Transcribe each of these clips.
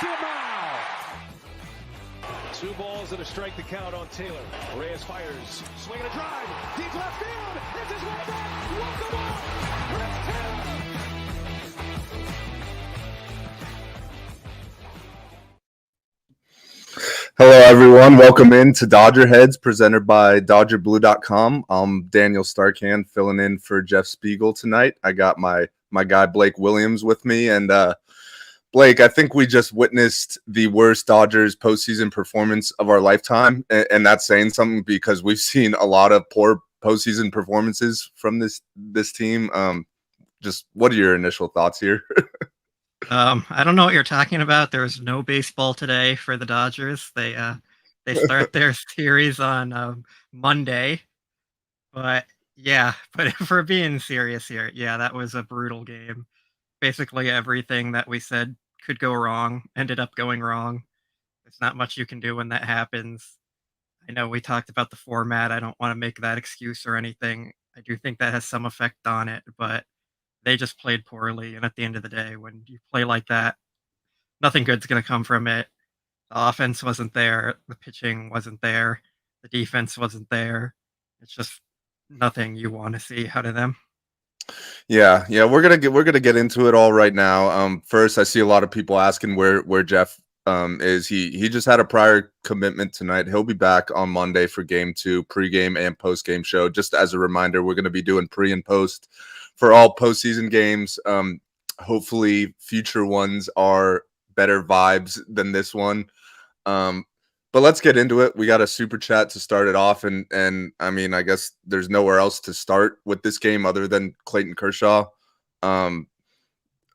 Two balls and a strike to count on Taylor. Reyes fires, swinging a drive, deep left field. It's his way back. Walk the ball. Chris Taylor. Hello, everyone. Welcome in to DodgerHeads, presented by DodgerBlue.com. I'm Daniel Starkand, filling in for Jeff Spiegel tonight. I got my guy Blake Williams with me, and Blake, I think we just witnessed the worst Dodgers postseason performance of our lifetime, and that's saying something because we've seen a lot of poor postseason performances from this team. Just what are your initial thoughts here? I don't know what you're talking about. There was no baseball today for the Dodgers. They start their series on Monday, but if we're being serious here, that was a brutal game. Basically everything that we said could go wrong ended up going wrong. There's not much you can do when that happens. I know we talked about the format. I don't want to make that excuse or anything. I do think that has some effect on it, but they just played poorly. And at the end of the day, when you play like that, nothing good's going to come from it. The offense wasn't there. The pitching wasn't there. The defense wasn't there. It's just nothing you want to see out of them. Yeah, we're gonna get into it all right now. First, I see a lot of people asking where Jeff is. He just had a prior commitment tonight. He'll be back on Monday for Game 2, pregame and postgame show. Just as a reminder, we're going to be doing pre and post for all postseason games. Hopefully, future ones are better vibes than this one. But let's get into it. We got a super chat to start it off, and I mean, I guess there's nowhere else to start with this game other than Clayton Kershaw.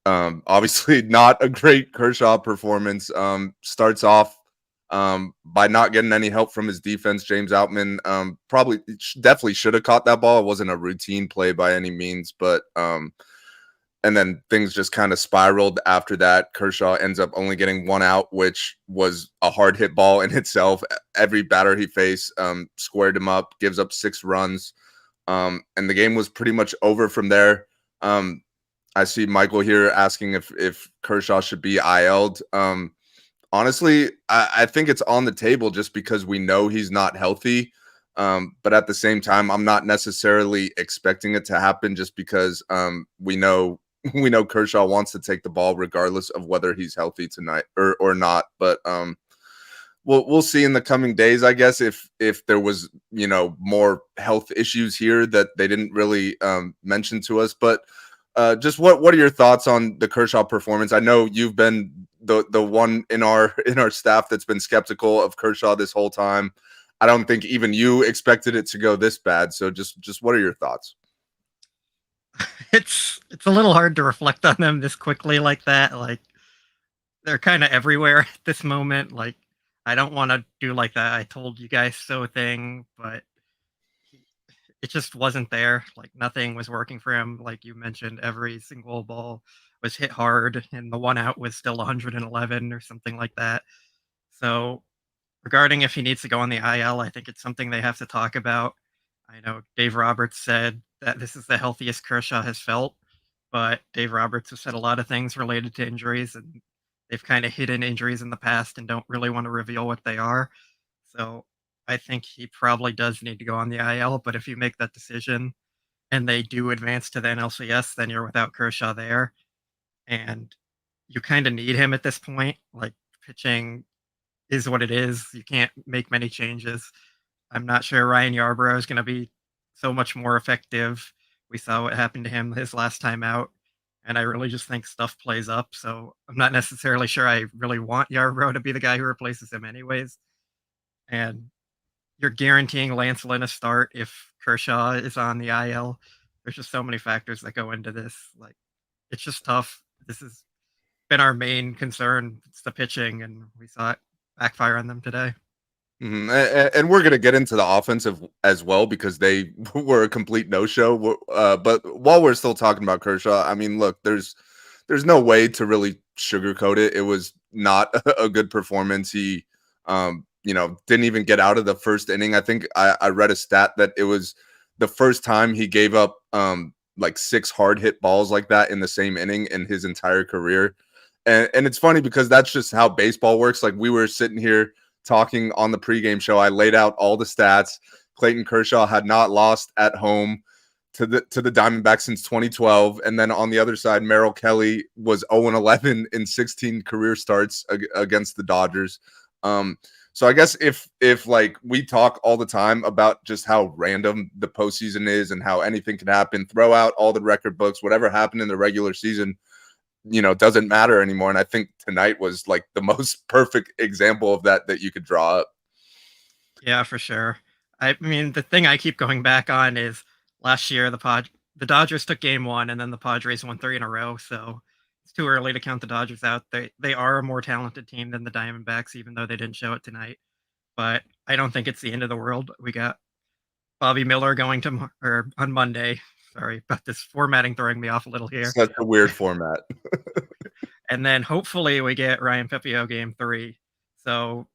Obviously, not a great Kershaw performance. Starts off by not getting any help from his defense. James Outman definitely should have caught that ball. It wasn't a routine play by any means, but and then things just kind of spiraled after that. Kershaw ends up only getting one out, which was a hard hit ball in itself. Every batter he faced squared him up, gives up 6 runs. And the game was pretty much over from there. I see Michael here asking if Kershaw should be IL'd. Honestly, I think it's on the table just because we know he's not healthy. But at the same time, I'm not necessarily expecting it to happen just because we know Kershaw wants to take the ball regardless of whether he's healthy tonight or not. But we'll see in the coming days, I guess, if there was, more health issues here that they didn't really mention to us. But just what are your thoughts on the Kershaw performance? I know you've been the one in our staff that's been skeptical of Kershaw this whole time. I don't think even you expected it to go this bad. So just what are your thoughts? It's a little hard to reflect on them this quickly like that. Like, they're kind of everywhere at this moment. Like, I don't want to do like that "I told you guys so" thing, but it just wasn't there. Like, nothing was working for him. Like you mentioned, every single ball was hit hard, and the one out was still 111 or something like that. So, regarding if he needs to go on the IL, I think it's something they have to talk about. I know Dave Roberts said that this is the healthiest Kershaw has felt, but Dave Roberts has said a lot of things related to injuries, and they've kind of hidden injuries in the past and don't really want to reveal what they are. So I think he probably does need to go on the IL, but if you make that decision and they do advance to the NLCS, then you're without Kershaw there. And you kind of need him at this point. Like, pitching is what it is. You can't make many changes. I'm not sure Ryan Yarbrough is going to be so much more effective. We saw what happened to him his last time out, and I really just think stuff plays up. So I'm not necessarily sure I really want Yarbrough to be the guy who replaces him anyways. And you're guaranteeing Lance Lynn a start if Kershaw is on the IL. There's just so many factors that go into this. Like, it's just tough. This has been our main concern. It's the pitching, and we saw it backfire on them today. Mm-hmm. And we're going to get into the offensive as well because they were a complete no-show. But while we're still talking about Kershaw, I mean, look, there's no way to really sugarcoat it. It was not a good performance. He, didn't even get out of the first inning. I think I read a stat that it was the first time he gave up like 6 hard hit balls like that in the same inning in his entire career. And it's funny because that's just how baseball works. Like we were sitting here talking on the pregame show. I laid out all the stats. Clayton Kershaw had not lost at home to the Diamondbacks since 2012, and then on the other side, Merrill Kelly was 0-11 in 16 career starts against the Dodgers. So I guess if like we talk all the time about just how random the postseason is and how anything can happen, throw out all the record books, whatever happened in the regular season, doesn't matter anymore. And I think tonight was like the most perfect example of that you could draw up. Yeah, for sure. I mean, the thing I keep going back on is last year the Dodgers took game 1 and then the Padres won 3 in a row. So it's too early to count the Dodgers out. They are a more talented team than the Diamondbacks, even though they didn't show it tonight. But I don't think it's the end of the world. We got Bobby Miller going on Monday. Sorry about this formatting throwing me off a little here. Such a weird format. And then hopefully we get Ryan Pepio game 3. So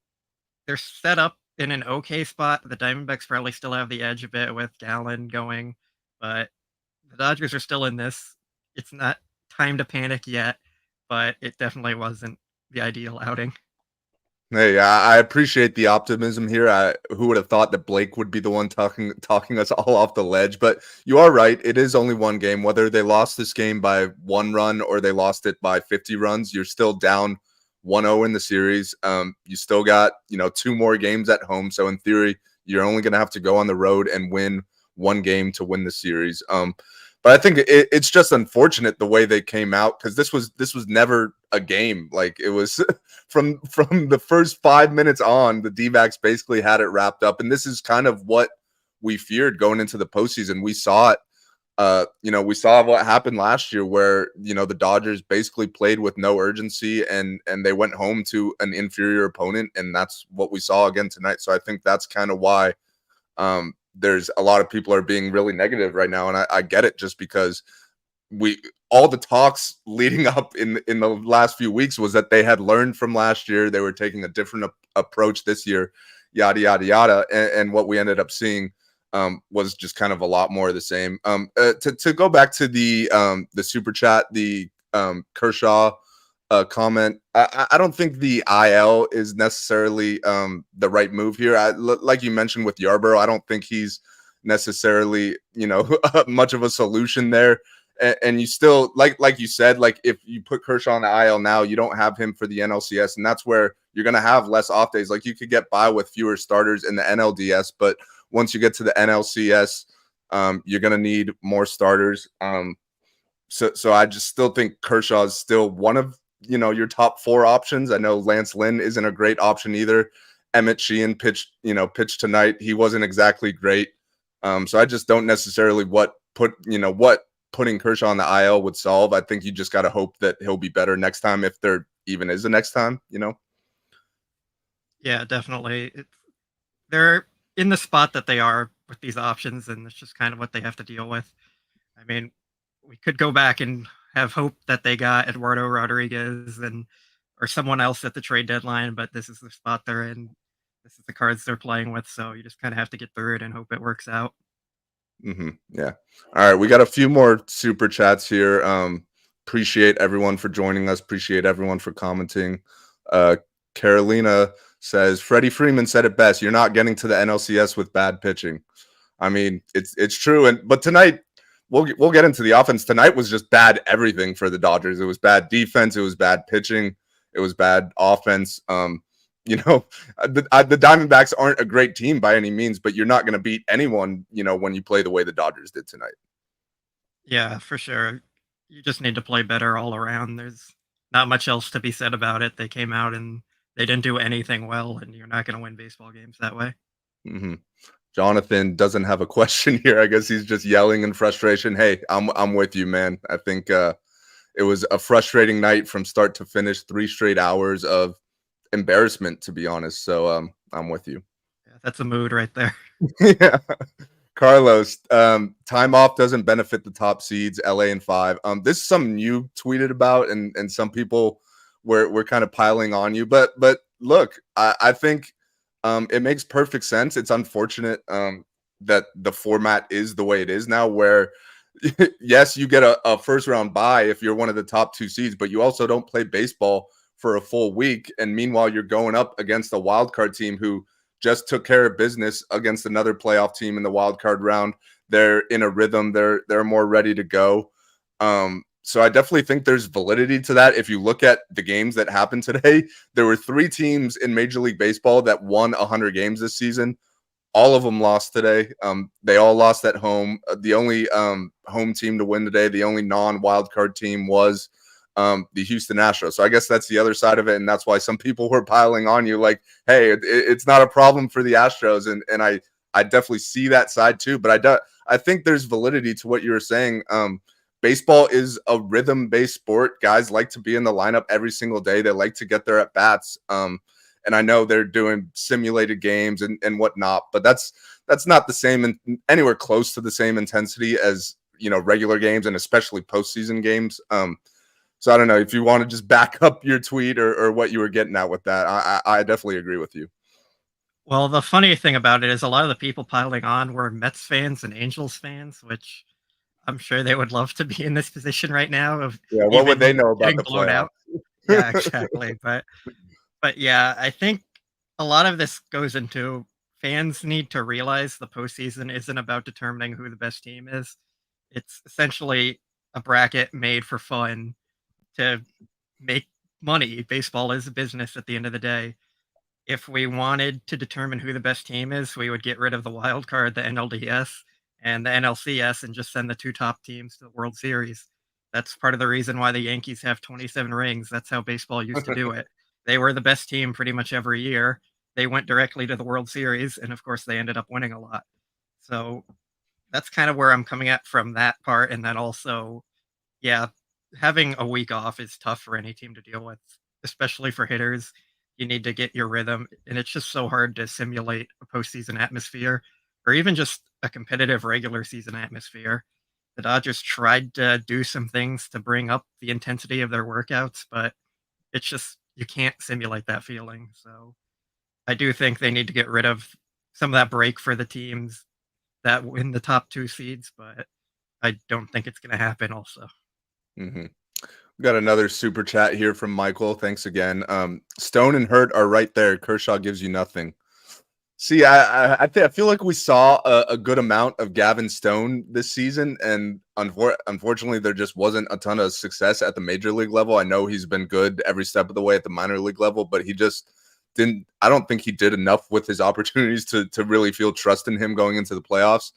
they're set up in an okay spot. The Diamondbacks probably still have the edge a bit with Gallen going, but the Dodgers are still in this. It's not time to panic yet, but it definitely wasn't the ideal outing. Hey, I appreciate the optimism here. Who would have thought that Blake would be the one talking us all off the ledge? But you are right. It is only one game. Whether they lost this game by 1 run or they lost it by 50 runs, you're still down 1-0 in the series. You still got 2 more games at home. So in theory, you're only going to have to go on the road and win 1 game to win the series. But I think it's just unfortunate the way they came out, because this was never a game. Like it was from the first 5 minutes on, the D-backs basically had it wrapped up, and this is kind of what we feared going into the postseason. We saw it. We saw what happened last year, where the Dodgers basically played with no urgency, and they went home to an inferior opponent, and that's what we saw again tonight. So I think that's kind of why there's a lot of people are being really negative right now, and I get it, just because all the talks leading up in the last few weeks was that they had learned from last year. They were taking a different approach this year, yada yada yada, and what we ended up seeing was just kind of a lot more of the same. To go back to the super chat, the Kershaw comment, I don't think the IL is necessarily the right move here. Like you mentioned with Yarborough, I don't think he's necessarily much of a solution there. And you still, like you said, like if you put Kershaw on the IL now, you don't have him for the NLCS, and that's where you're going to have less off days. Like you could get by with fewer starters in the NLDS, but once you get to the NLCS, you're going to need more starters. So I just still think Kershaw is still one of your top 4 options. I know Lance Lynn isn't a great option either. Emmett Sheehan pitched tonight. He wasn't exactly great. So I just don't necessarily what putting Kershaw on the IL would solve. I think you just got to hope that he'll be better next time, if there even is a next time. Yeah, definitely. They're in the spot that they are with these options, and it's just kind of what they have to deal with. I mean, we could go back and have hope that they got Eduardo Rodriguez or someone else at the trade deadline, but this is the spot they're in. This is the cards they're playing with, so you just kind of have to get through it and hope it works out. Yeah. All right, we got a few more super chats here. Appreciate everyone for joining us. Appreciate everyone for commenting. Carolina says Freddie Freeman said it best. You're not getting to the NLCS with bad pitching. I mean, it's true. But tonight, we'll get into the offense. Tonight was just bad everything for the Dodgers. It was bad defense. It was bad pitching. It was bad offense. The Diamondbacks aren't a great team by any means, but you're not going to beat anyone, when you play the way the Dodgers did tonight. Yeah, for sure. You just need to play better all around. There's not much else to be said about it. They came out and they didn't do anything well, and you're not going to win baseball games that way. Jonathan doesn't have a question here. I guess he's just yelling in frustration. Hey, I'm with you, man. I think it was a frustrating night from start to finish. 3 straight hours of embarrassment, to be honest. So I'm with you. Yeah, that's a mood right there. Yeah. Carlos, time off doesn't benefit the top seeds, LA in 5. This is something you tweeted about, and some people were kind of piling on you. But look, I think it makes perfect sense. It's unfortunate that the format is the way it is now, where yes, you get a first round bye if you're one of the top 2 seeds, but you also don't play baseball for a full week. And meanwhile, you're going up against a wild card team who just took care of business against another playoff team in the wild card round. They're in a rhythm. They're more ready to go. So I definitely think there's validity to that. If you look at the games that happened today, there were 3 teams in Major League Baseball that won 100 games this season. All of them lost today. They all lost at home. The only home team to win today, the only non-wild card team was the Houston Astros. So I guess that's the other side of it, and that's why some people were piling on you like, hey, it's not a problem for the Astros, and I definitely see that side too. But I think there's validity to what you were saying. Baseball is a rhythm-based sport. Guys like to be in the lineup every single day. They like to get their at-bats. And I know they're doing simulated games and whatnot, but that's not the same and anywhere close to the same intensity as, regular games and especially postseason games. So I don't know if you want to just back up your tweet or what you were getting at with that. I definitely agree with you. Well, the funny thing about it is a lot of the people piling on were Mets fans and Angels fans, which I'm sure they would love to be in this position right now of what would they know about getting the blown playoffs? out. Yeah, exactly. But yeah, I think a lot of this goes into fans need to realize the postseason isn't about determining who the best team is. It's essentially a bracket made for fun to make money. Baseball is a business at the end of the day. If we wanted to determine who the best team is, we would get rid of the wild card, the NLDS and the NLCS, and just send the 2 top teams to the World Series. That's part of the reason why the Yankees have 27 rings. That's how baseball used to do it. They were the best team pretty much every year. They went directly to the World Series, and of course, they ended up winning a lot. So that's kind of where I'm coming at from that part. And then also, yeah, having a week off is tough for any team to deal with, especially for hitters. You need to get your rhythm, and it's just so hard to simulate a postseason atmosphere or even just a competitive regular season atmosphere. The Dodgers tried to do some things to bring up the intensity of their workouts, but it's just you can't simulate that feeling. So I do think they need to get rid of some of that break for the teams that win the top 2 seeds, but I don't think it's going to happen also. Mm-hmm. We got another super chat here from Michael. Thanks again. Stone and Hurt are right there. Kershaw gives you nothing. See, I feel like we saw a good amount of Gavin Stone this season, and unfortunately, there just wasn't a ton of success at the major league level. I know he's been good every step of the way at the minor league level, but he just didn't. I don't think he did enough with his opportunities to really feel trust in him going into the playoffs.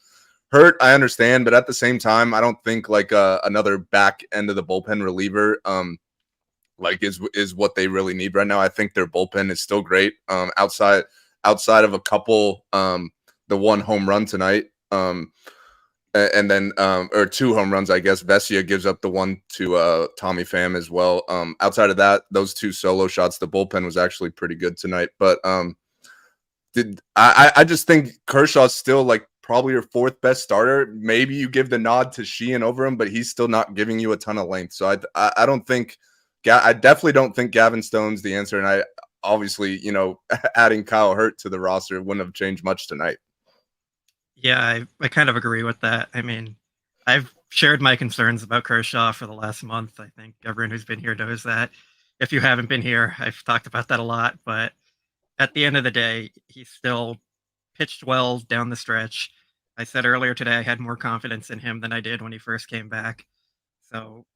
Hurt, I understand, but at the same time, I don't think like another back end of the bullpen reliever is what they really need right now. I think their bullpen is still great. Outside of a couple the 1 home run tonight, and then or 2 home runs, I guess. Vesia gives up the one to Tommy Pham as well. Outside of that, those 2 solo shots, the bullpen was actually pretty good tonight. But I just think Kershaw's still like probably your 4th best starter. Maybe you give the nod to Sheehan over him, but he's still not giving you a ton of length. So I don't think I definitely don't think Gavin Stone's the answer. And I obviously, adding Kyle Hurt to the roster wouldn't have changed much tonight. Yeah, I kind of agree with that. I mean, I've shared my concerns about Kershaw for the last month. I think everyone who's been here knows that. If you haven't been here, I've talked about that a lot. But at the end of the day, he still pitched well down the stretch. I said earlier today I had more confidence in him than I did when he first came back. So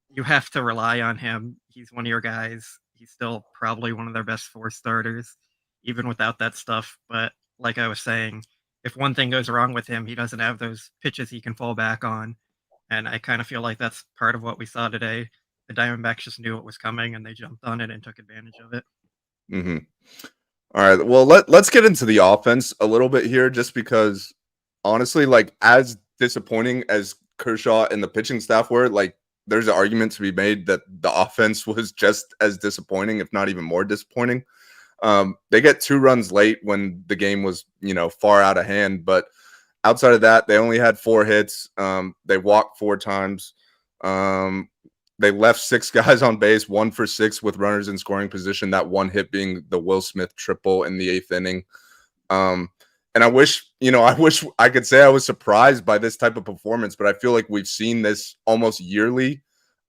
you have to rely on him. He's one of your guys. He's still probably one of their best 4 starters, even without that stuff. But like I was saying, if one thing goes wrong with him, he doesn't have those pitches he can fall back on. And I kind of feel like that's part of what we saw today. The Diamondbacks just knew it was coming and they jumped on it and took advantage of it. Mm-hmm. All right. Well, let's get into the offense a little bit here, just because honestly, like as disappointing as Kershaw and the pitching staff were, like there's an argument to be made that the offense was just as disappointing, if not even more disappointing. They get 2 runs late when the game was, far out of hand. But outside of that, they only had 4 hits. They walked 4 times. They left 6 guys on base, 1 for 6 with runners in scoring position. That one hit being the Will Smith triple in the 8th inning. And I wish I could say I was surprised by this type of performance, but I feel like we've seen this almost yearly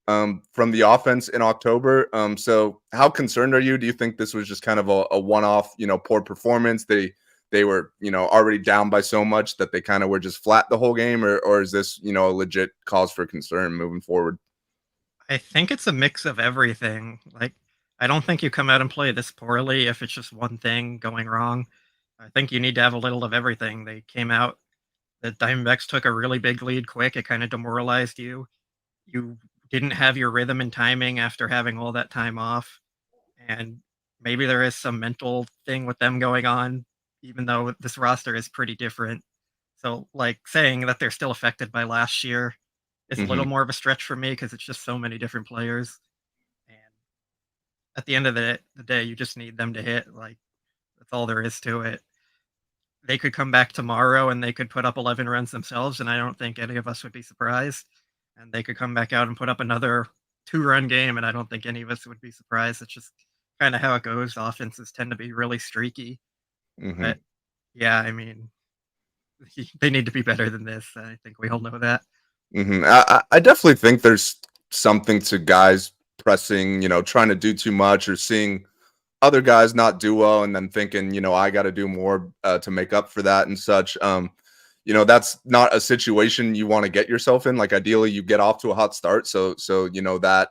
from the offense in October. So how concerned are you? Do you think this was just kind of a one-off, poor performance? They were, already down by so much that they kind of were just flat the whole game, or is this, a legit cause for concern moving forward? I think it's a mix of everything. Like, I don't think you come out and play this poorly if it's just one thing going wrong. I think you need to have a little of everything. They came out, the Diamondbacks took a really big lead quick. It kind of demoralized you. You didn't have your rhythm and timing after having all that time off. And maybe there is some mental thing with them going on, even though this roster is pretty different. So, like, saying that they're still affected by last year is a little Hmm. more of a stretch for me because it's just so many different players. And at the end of the day, you just need them to hit. Like, that's all there is to it. They could come back tomorrow and they could put up 11 runs themselves, and I don't think any of us would be surprised. And they could come back out and put up another 2-run game, and I don't think any of us would be surprised. It's just kind of how it goes. Offenses tend to be really streaky. Hmm. But yeah, I mean, they need to be better than this. I think we all know that. I definitely think there's something to guys pressing, trying to do too much or seeing other guys not do well and then thinking, I got to do more to make up for that and such. That's not a situation you want to get yourself in. Like ideally, you get off to a hot start, so that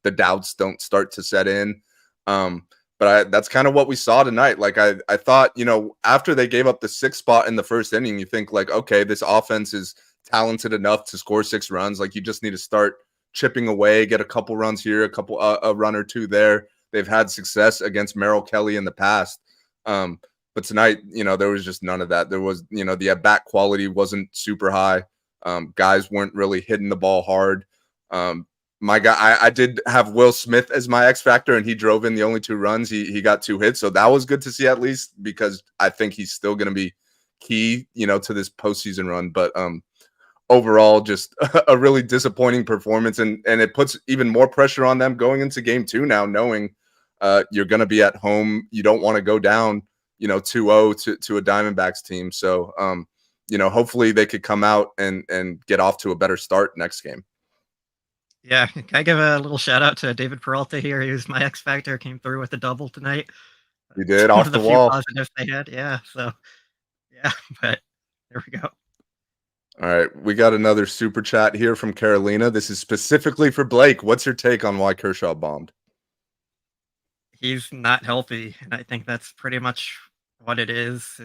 the doubts don't start to set in. But that's kind of what we saw tonight. Like I thought, after they gave up the 6th spot in the first inning, you think like, okay, this offense is talented enough to score 6 runs. Like you just need to start chipping away, get a couple runs here, a run or two there. They've had success against Merrill Kelly in the past. But tonight, there was just none of that. There was, the at-bat quality wasn't super high. Guys weren't really hitting the ball hard. My guy, I did have Will Smith as my X factor, and he drove in the only 2 runs. He got 2 hits, so that was good to see at least because I think he's still going to be key, to this postseason run. But overall, just a really disappointing performance, and it puts even more pressure on them going into game 2 now, knowing you're going to be at home. You don't want to go down, 2-0 to a Diamondbacks team. So, hopefully they could come out and get off to a better start next game. Yeah, can I give a little shout out to David Peralta here? He was my X Factor, came through with a double tonight. You It's did one off of the the few wall. positives they had. Yeah, so yeah, but there we go. All right, we got another super chat here from Carolina. This is specifically for Blake. What's your take on why Kershaw bombed? He's not healthy, and I think that's pretty much what it is.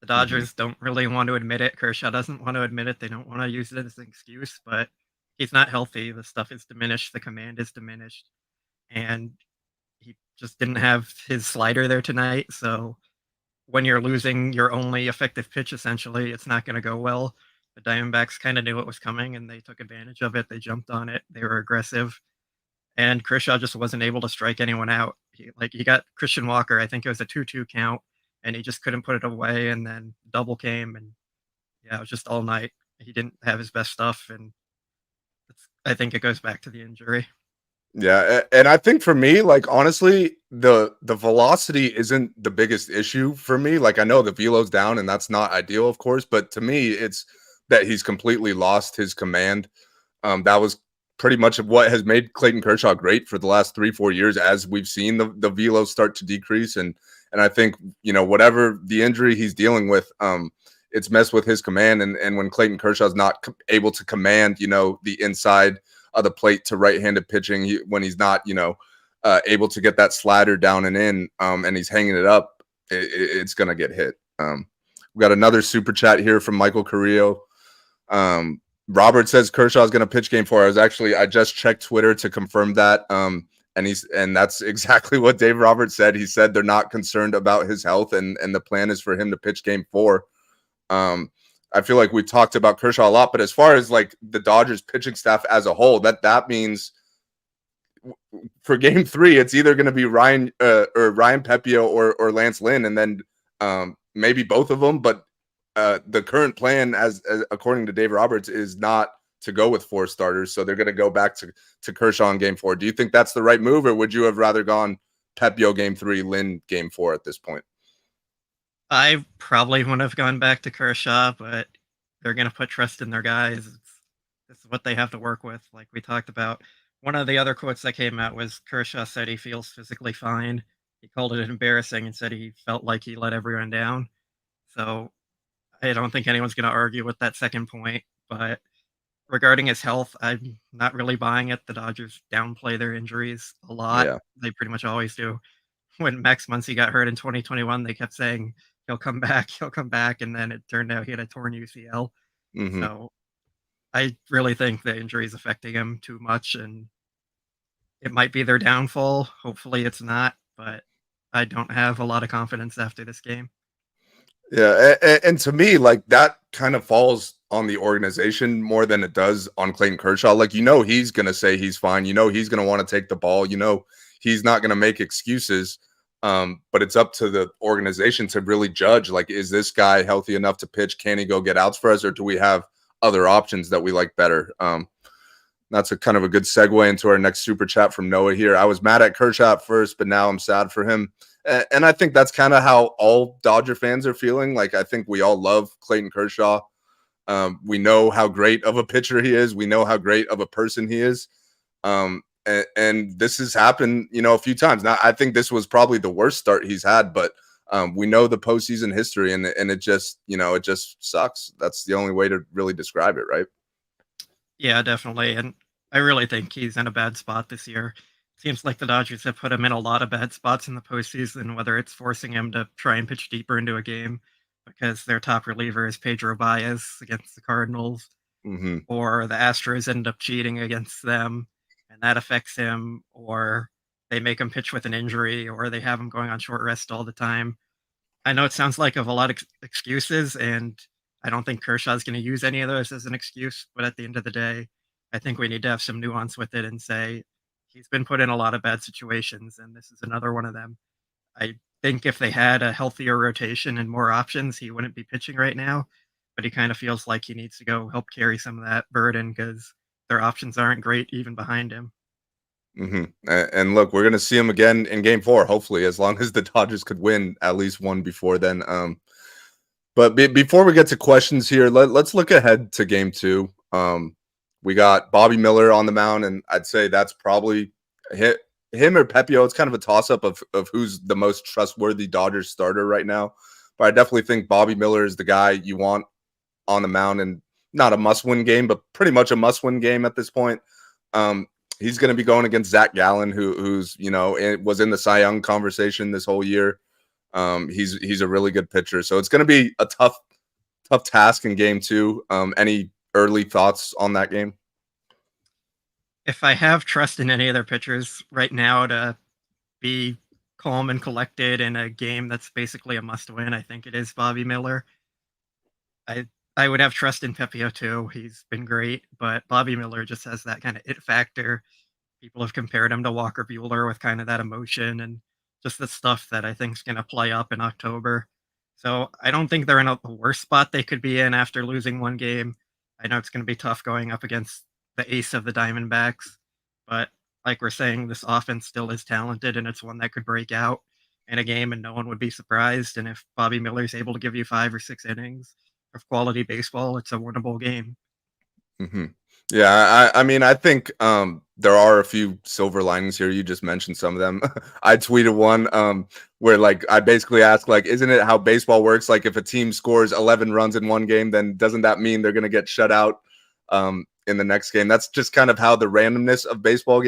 The Dodgers don't really want to admit it. Kershaw doesn't want to admit it. They don't want to use it as an excuse, but he's not healthy. The stuff is diminished. The command is diminished, and he just didn't have his slider there tonight. So when you're losing your only effective pitch, essentially, it's not going to go well. The Diamondbacks kind of knew it was coming, and they took advantage of it. They jumped on it. They were aggressive, and Kershaw just wasn't able to strike anyone out. He got Christian Walker. I think it was a 2-2 count, and he just couldn't put it away. And then double came, and yeah, it was just all night. He didn't have his best stuff, and I think it goes back to the injury. Yeah, and I think for me, like honestly, the velocity isn't the biggest issue for me. Like I know the velo's down, and that's not ideal, of course, but to me, it's that he's completely lost his command. That was pretty much of what has made Clayton Kershaw great for the last 3-4 years, as we've seen the velo start to decrease, and I think whatever the injury he's dealing with, it's messed with his command, and when Clayton Kershaw's not able to command, the inside of the plate to right-handed pitching, when he's not, able to get that slider down and in, and he's hanging it up, it's gonna get hit. We got another super chat here from Michael Carrillo. Robert says Kershaw is going to pitch game 4. I just checked Twitter to confirm that. And that's exactly what Dave Roberts said. He said they're not concerned about his health, and the plan is for him to pitch game 4. I feel like we talked about Kershaw a lot, but as far as like the Dodgers pitching staff as a whole, that means for game 3, it's either going to be Ryan Pepio or Lance Lynn, and then maybe both of them. But the current plan, as according to Dave Roberts, is not to go with 4 starters. So they're going to go back to Kershaw in game 4. Do you think that's the right move, or would you have rather gone Pepio game 3, Lynn game 4 at this point? I probably wouldn't have gone back to Kershaw, but they're going to put trust in their guys. This is what they have to work with, like we talked about. One of the other quotes that came out was Kershaw said he feels physically fine. He called it embarrassing and said he felt like he let everyone down. So I don't think anyone's going to argue with that second point. But regarding his health, I'm not really buying it. The Dodgers downplay their injuries a lot. Yeah. They pretty much always do. When Max Muncy got hurt in 2021, they kept saying he'll come back, and then it turned out he had a torn UCL. Hmm. So I really think the injury is affecting him too much, and it might be their downfall. Hopefully, it's not, but I don't have a lot of confidence after this game. Yeah, and to me, like that kind of falls on the organization more than it does on Clayton Kershaw. Like, he's gonna say he's fine. He's gonna want to take the ball. He's not gonna make excuses. But it's up to the organization to really judge. Like, is this guy healthy enough to pitch? Can he go get outs for us, or do we have other options that we like better? That's a kind of a good segue into our next super chat from Noah here. I was mad at Kershaw at first, but now I'm sad for him. And I think that's kind of how all Dodger fans are feeling. Like, I think we all love Clayton Kershaw. We know how great of a pitcher he is. We know how great of a person he is. And this has happened, a few times. Now, I think this was probably the worst start he's had, but we know the postseason history, and it just, it just sucks. That's the only way to really describe it, right? Yeah, definitely. And I really think he's in a bad spot this year. Seems like the Dodgers have put him in a lot of bad spots in the postseason, whether it's forcing him to try and pitch deeper into a game because their top reliever is Pedro Baez against the Cardinals, Mm-hmm. or the Astros end up cheating against them and that affects him, or they make him pitch with an injury, or they have him going on short rest all the time. I know it sounds like of a lot of excuses, and I don't think Kershaw's going to use any of those as an excuse, but at the end of the day, I think we need to have some nuance with it and say he's been put in a lot of bad situations, and this is another one of them. I think if they had a healthier rotation and more options, he wouldn't be pitching right now, but he kind of feels like he needs to go help carry some of that burden because their options aren't great even behind him. Mm-hmm. And look, we're gonna see him again in Game 4, hopefully, as long as the Dodgers could win at least one before then. But before we get to questions here, let's look ahead to Game 2. We got Bobby Miller on the mound, and I'd say that's probably him or Pepio. It's kind of a toss-up of who's the most trustworthy Dodgers starter right now. But I definitely think Bobby Miller is the guy you want on the mound, and not a must-win game, but pretty much a must-win game at this point. He's going to be going against Zach Gallen, who's was in the Cy Young conversation this whole year. He's a really good pitcher, so it's going to be a tough task in Game 2. Any early thoughts on that game? If I have trust in any of their pitchers right now to be calm and collected in a game that's basically a must-win, I think it is Bobby Miller. I would have trust in Pepio too. He's been great, but Bobby Miller just has that kind of it factor. People have compared him to Walker Buehler with kind of that emotion and just the stuff that I think is going to play up in October. So I don't think they're in a worse spot they could be in after losing one game. I know it's going to be tough going up against the ace of the Diamondbacks, but like we're saying, this offense still is talented, and it's one that could break out in a game and no one would be surprised. And if Bobby Miller's able to give you 5 or 6 innings of quality baseball, it's a winnable game. Mm-hmm. Yeah, I mean, I think there are a few silver linings here. You just mentioned some of them. I tweeted one where I basically asked, isn't it how baseball works? Like, if a team scores 11 runs in one game, then doesn't that mean they're going to get shut out in the next game? That's just kind of how the randomness of baseball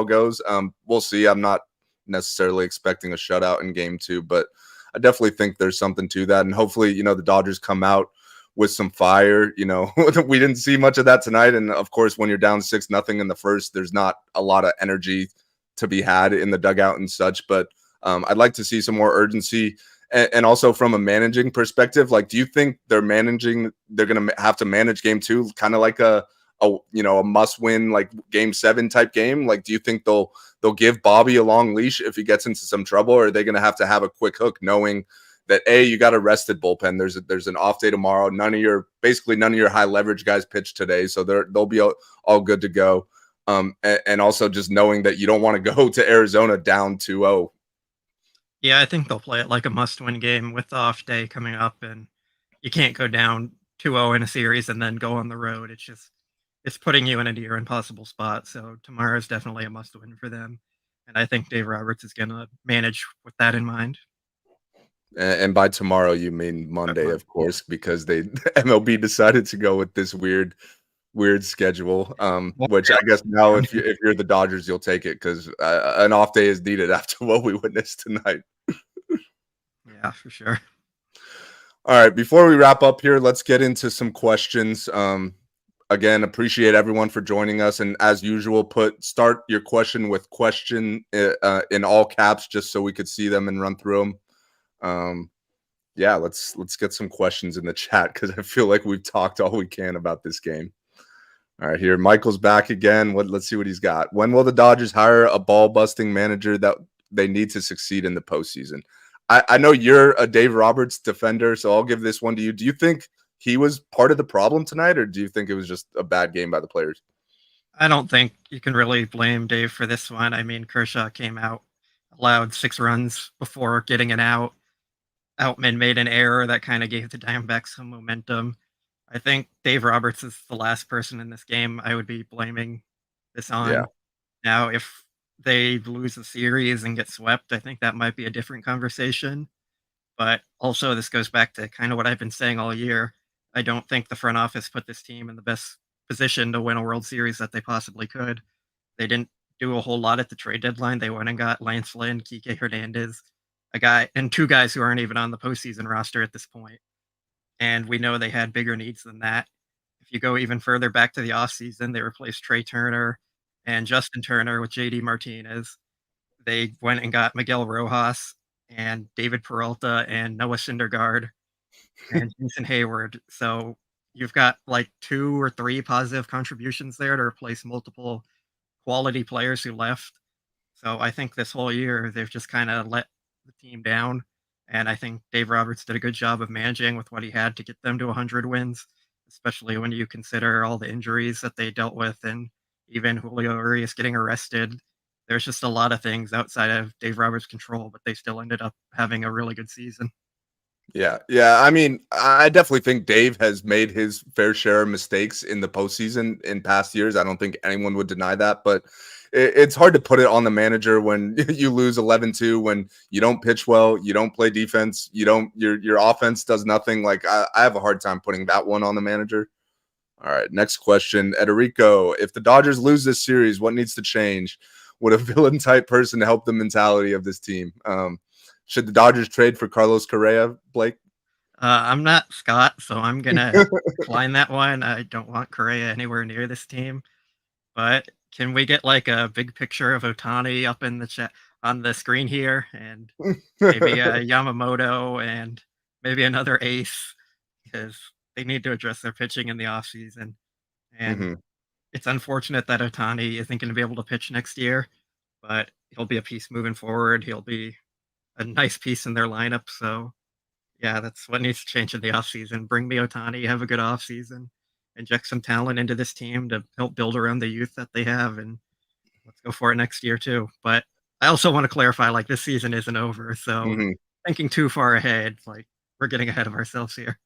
goes. We'll see. I'm not necessarily expecting a shutout in Game 2, but I definitely think there's something to that. And hopefully, the Dodgers come out with some fire. We didn't see much of that tonight. And of course, when you're down 6-0 in the first, there's not a lot of energy to be had in the dugout and such. But I'd like to see some more urgency. And also from a managing perspective, do you think they're going to have to manage Game 2 kind of like a must-win, Game 7 type game? Do you think they'll give Bobby a long leash if he gets into some trouble, or are they going to have a quick hook, knowing that you got a rested bullpen? There's an off day tomorrow. None of your high leverage guys pitch today, so they'll be all good to go. And also just knowing that you don't want to go to Arizona down 2-0. Yeah, I think they'll play it like a must-win game with the off day coming up, and you can't go down 2-0 in a series and then go on the road. It's putting you in a near impossible spot. So tomorrow is definitely a must-win for them, and I think Dave Roberts is going to manage with that in mind. And by tomorrow, you mean Monday, of course, because they MLB decided to go with this weird schedule. Well, Which I guess now, if you're the Dodgers, you'll take it because an off day is needed after what we witnessed tonight. yeah, for sure. All right, before we wrap up here, let's get into some questions. Again, appreciate everyone for joining us, and as usual, start your question with question in all caps, just so we could see them and run through them. Yeah, let's get some questions in the chat because I feel like we've talked all we can about this game. All right, here Michael's back again. Let's see what he's got. When will the Dodgers hire a ball busting manager that they need to succeed in the postseason? I know you're a Dave Roberts defender, so I'll give this one to you. Do you think he was part of the problem tonight, or do you think it was just a bad game by the players? I don't think you can really blame Dave for this one. I mean, Kershaw came out, allowed 6 runs before getting an out. Outman made an error that kind of gave the Diamondbacks some momentum. I think Dave Roberts is the last person in this game I would be blaming this on. Yeah. Now, if they lose the series and get swept, I think that might be a different conversation. But also, this goes back to kind of what I've been saying all year. I don't think the front office put this team in the best position to win a World Series that they possibly could. They didn't do a whole lot at the trade deadline. They went and got Lance Lynn, Kike Hernandez, a guy, and 2 guys who aren't even on the postseason roster at this point. And we know they had bigger needs than that. If you go even further back to the offseason, they replaced Trey Turner and Justin Turner with JD Martinez. They went and got Miguel Rojas and David Peralta and Noah Syndergaard and Jason Hayward. So you've got like 2 or 3 positive contributions there to replace multiple quality players who left. So I think this whole year they've just kind of let the team down. And I think Dave Roberts did a good job of managing with what he had to get them to 100 wins, especially when you consider all the injuries that they dealt with and even Julio Urias getting arrested. There's just a lot of things outside of Dave Roberts' control, but they still ended up having a really good season. Yeah. I mean, I definitely think Dave has made his fair share of mistakes in the postseason in past years. I don't think anyone would deny that, but it's hard to put it on the manager when you lose 11-2, when you don't pitch well, you don't play defense, your offense does nothing. Like I have a hard time putting that one on the manager. All right, next question. Ederico, if the Dodgers lose this series, what needs to change? Would a villain type person help the mentality of this team? Should the Dodgers trade for Carlos Correa, Blake? I'm not Scott, so I'm going to decline that one. I don't want Correa anywhere near this team. But can we get like a big picture of Ohtani up in the chat on the screen here, and maybe Yamamoto and maybe another ace, because they need to address their pitching in the offseason. And it's unfortunate that Ohtani isn't going to be able to pitch next year, but he'll be a piece moving forward. He'll be a nice piece in their lineup. So yeah, that's what needs to change in the offseason. Bring me Ohtani, have a good offseason, inject some talent into this team to help build around the youth that they have, and let's go for it next year too. But I also want to clarify, like, this season isn't over, so thinking too far ahead, like, we're getting ahead of ourselves here.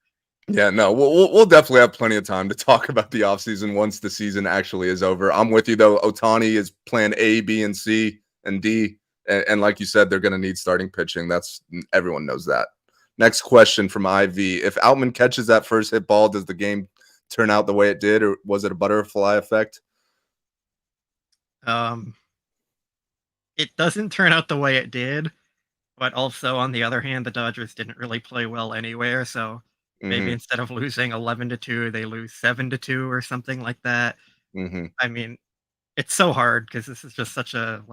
Yeah, no, we'll definitely have plenty of time to talk about the offseason once the season actually is over. I'm with you though. Ohtani is plan A, B, and C, and D, and like you said, they're going to need starting pitching. Everyone knows that. Next question from Ivy. If Outman catches that first hit ball, does the game turn out the way it did, or was it a butterfly effect? It doesn't turn out the way it did, but also on the other hand, the Dodgers didn't really play well anywhere. So maybe instead of losing 11-2, they lose 7-2 or something like that. I mean, it's so hard because this is just such a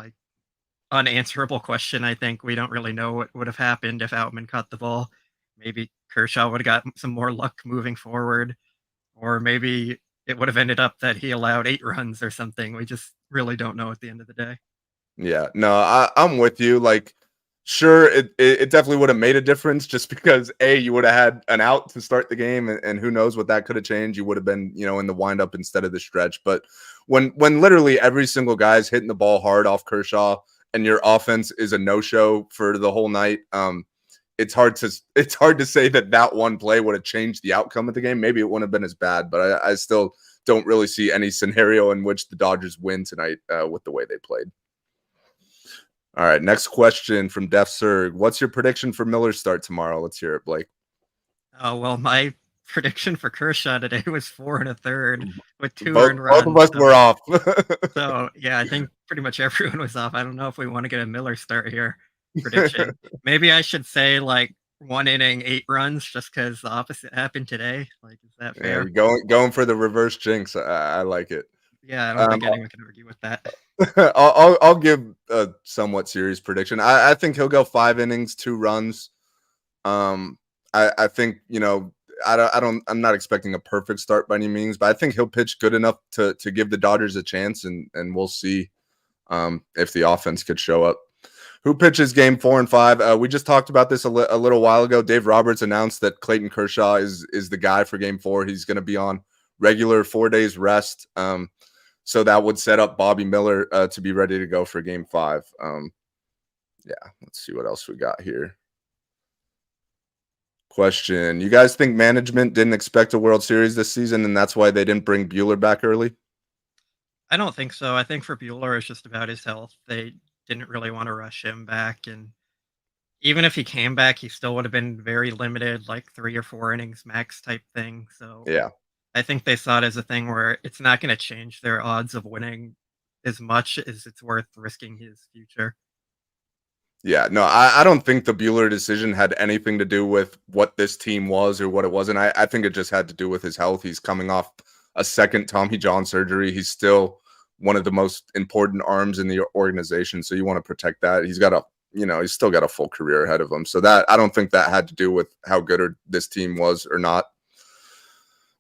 unanswerable question. I think we don't really know what would have happened if Outman caught the ball. Maybe Kershaw would have got some more luck moving forward, or maybe it would have ended up that he allowed 8 runs or something. We just really don't know at the end of the day. Yeah, no, I'm with you. Like, sure, it definitely would have made a difference just because you would have had an out to start the game, and who knows what that could have changed. You would have been, in the windup instead of the stretch. But when literally every single guy's hitting the ball hard off Kershaw, and your offense is a no-show for the whole night, it's hard to say that one play would have changed the outcome of the game. Maybe it wouldn't have been as bad, but I still don't really see any scenario in which the Dodgers win tonight with the way they played. All right, next question from Def Surg. What's your prediction for Miller's start tomorrow? Let's hear it, Blake. Oh, well, my prediction for Kershaw today was 4 1/3 with 2 Both earned runs. of us were off. So, yeah, I think pretty much everyone was off. I don't know if we want to get a Miller start here prediction. Maybe I should say like 1 inning, 8 runs, just because the opposite happened today. Like, is that fair? Yeah, going for the reverse jinx. I like it. Yeah, I don't think anyone can argue with that. I'll give a somewhat serious prediction. I think he'll go 5 innings, 2 runs. I think, you know, I'm not expecting a perfect start by any means, but I think he'll pitch good enough to give the Dodgers a chance, and we'll see if the offense could show up. Who pitches game 4 and 5? We just talked about this a little while ago. Dave Roberts announced that Clayton Kershaw is the guy for game 4. He's going to be on regular 4 days rest. So that would set up Bobby Miller to be ready to go for game 5. Yeah, let's see what else we got here. Question. You guys think management didn't expect a World Series this season, and that's why they didn't bring Buehler back early? I don't think so. I think for Buehler, it's just about his health. They didn't really want to rush him back. And even if he came back, he still would have been very limited, like 3 or 4 innings max type thing. So Yeah. I think they saw it as a thing where it's not going to change their odds of winning as much as it's worth risking his future. Yeah, no, I don't think the Buehler decision had anything to do with what this team was or what it wasn't. I think it just had to do with his health. He's coming off a second Tommy John surgery. He's still one of the most important arms in the organization, so you want to protect that. He's still got a full career ahead of him. So that, I don't think that had to do with how good this team was or not.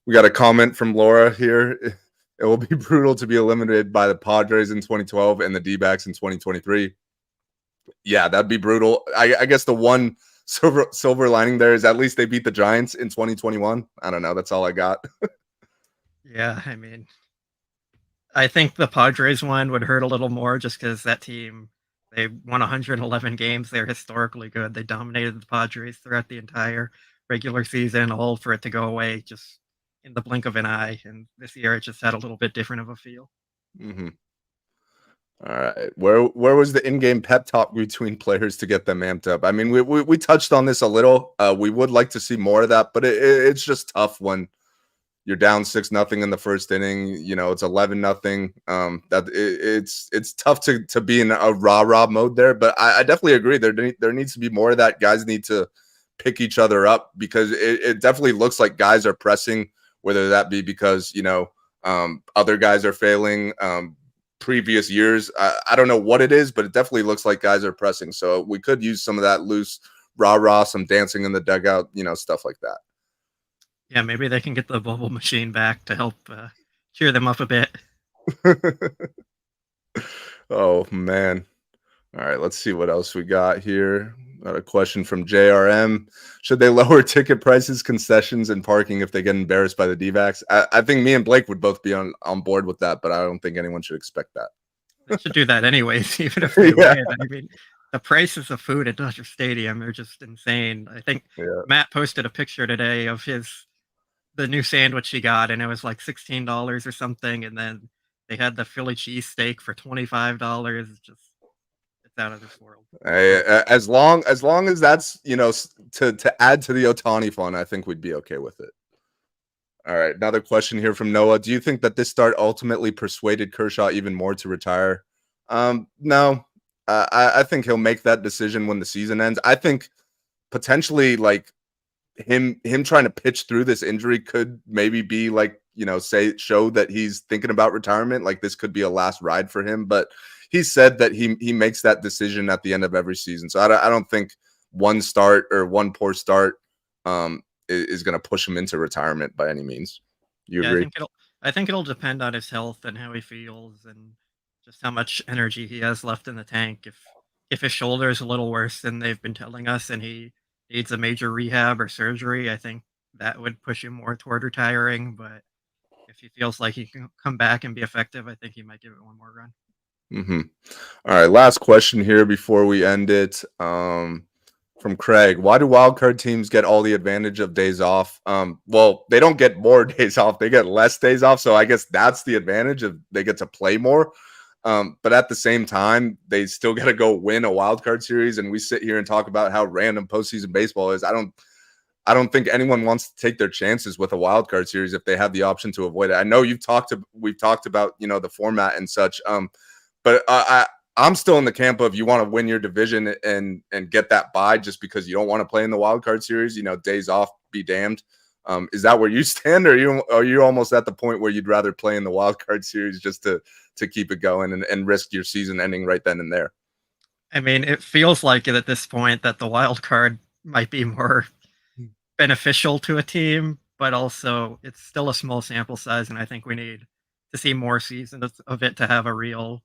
We got a comment from Laura here. It will be brutal to be eliminated by the Padres in 2012 and the D-backs in 2023. Yeah, that'd be brutal. I guess the one silver lining there is at least they beat the Giants in 2021. I don't know. That's all I got. Yeah, I mean, I think the Padres one would hurt a little more just because that team, they won 111 games. They're historically good. They dominated the Padres throughout the entire regular season, all for it to go away just in the blink of an eye. And this year, it just had a little bit different of a feel. Mm-hmm. All right. Where was the in-game pep talk between players to get them amped up? I mean, we touched on this a little. We would like to see more of that, but it's just tough when you're down 6-0 in the first inning. You know, it's 11-0. It's tough to be in a rah-rah mode there. But I definitely agree. There needs to be more of that. Guys need to pick each other up because it definitely looks like guys are pressing, whether that be because, you know, other guys are failing. Previous years, I don't know what it is, but it definitely looks like guys are pressing. So we could use some of that loose rah-rah, some dancing in the dugout, you know, stuff like that. Yeah, maybe they can get the bubble machine back to help cheer them up a bit. Oh, man. All right, let's see what else we got here. Got a question from JRM. Should they lower ticket prices, concessions, and parking if they get embarrassed by the D-backs? I think me and Blake would both be on board with that, but I don't think anyone should expect that. They should do that anyways, even if they win. I mean, the prices of food at Dodger Stadium are just insane. I think Matt posted a picture today of the new sandwich he got, and it was like $16 or something, and then they had the Philly cheesesteak for $25. It's out of this world. As long as that's, you know, to add to the Ohtani fun, I think we'd be okay with it. All right, another question here from Noah. Do you think that this start ultimately persuaded Kershaw even more to retire? No. I think he'll make that decision when the season ends. I think potentially like him trying to pitch through this injury could maybe be like, you know, show that he's thinking about retirement. Like this could be a last ride for him, but he said that he makes that decision at the end of every season. So I don't think one start or one poor start is going to push him into retirement by any means. You agree? I think it'll depend on his health and how he feels and just how much energy he has left in the tank. If his shoulder is a little worse than they've been telling us and he needs a major rehab or surgery, I think that would push him more toward retiring. But if he feels like he can come back and be effective, I think he might give it one more run. Mm-hmm. All right, last question here before we end it. From Craig, why do wildcard teams get all the advantage of days off? Well, they don't get more days off; they get less days off. So I guess that's the advantage of they get to play more. But at the same time, they still got to go win a wildcard series. And we sit here and talk about how random postseason baseball is. I don't think anyone wants to take their chances with a wild card series if they have the option to avoid it. I know we've talked about the format and such. But I'm still in the camp of you want to win your division and get that bye just because you don't want to play in the wild card series. Days off, be damned. Is that where you stand, or are you almost at the point where you'd rather play in the wild card series just to keep it going and risk your season ending right then and there? I mean, it feels like it at this point that the wild card might be more beneficial to a team, but also it's still a small sample size, and I think we need to see more seasons of it to have a real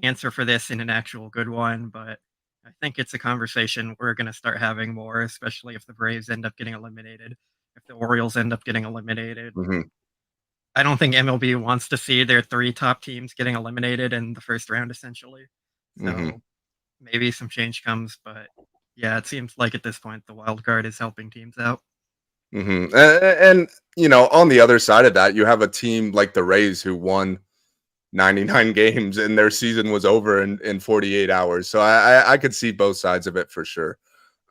answer for this in an actual good one. But I think it's a conversation we're going to start having more, especially if the Braves end up getting eliminated, if the Orioles end up getting eliminated. Mm-hmm. I don't think MLB wants to see their 3 top teams getting eliminated in the first round, essentially. So maybe some change comes, but yeah, it seems like at this point the wild card is helping teams out. Mm-hmm. And on the other side of that, you have a team like the Rays who won 99 games and their season was over in 48 hours. So I could see both sides of it for sure.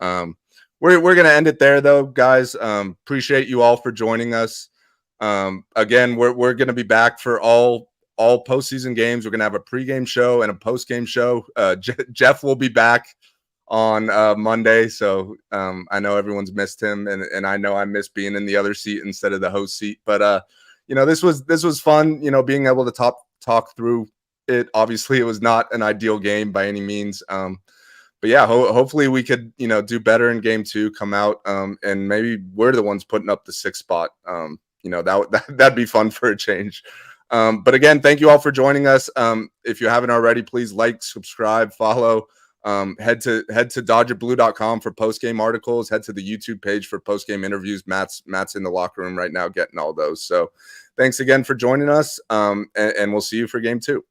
We're gonna end it there though, guys. Appreciate you all for joining us. Again, we're gonna be back for all postseason games. We're gonna have a pregame show and a postgame show. Jeff will be back on Monday, so I know everyone's missed him, and I know I miss being in the other seat instead of the host seat. But this was fun. Being able to talk through it. Obviously, it was not an ideal game by any means. But yeah, hopefully we could do better in game 2, come out, and maybe we're the ones putting up the 6th spot. That'd be fun for a change. But again, thank you all for joining us. If you haven't already, please like, subscribe, follow. Head to DodgerBlue.com for post-game articles. Head to the YouTube page for post-game interviews. Matt's in the locker room right now getting all those. So thanks again for joining us. And we'll see you for game 2.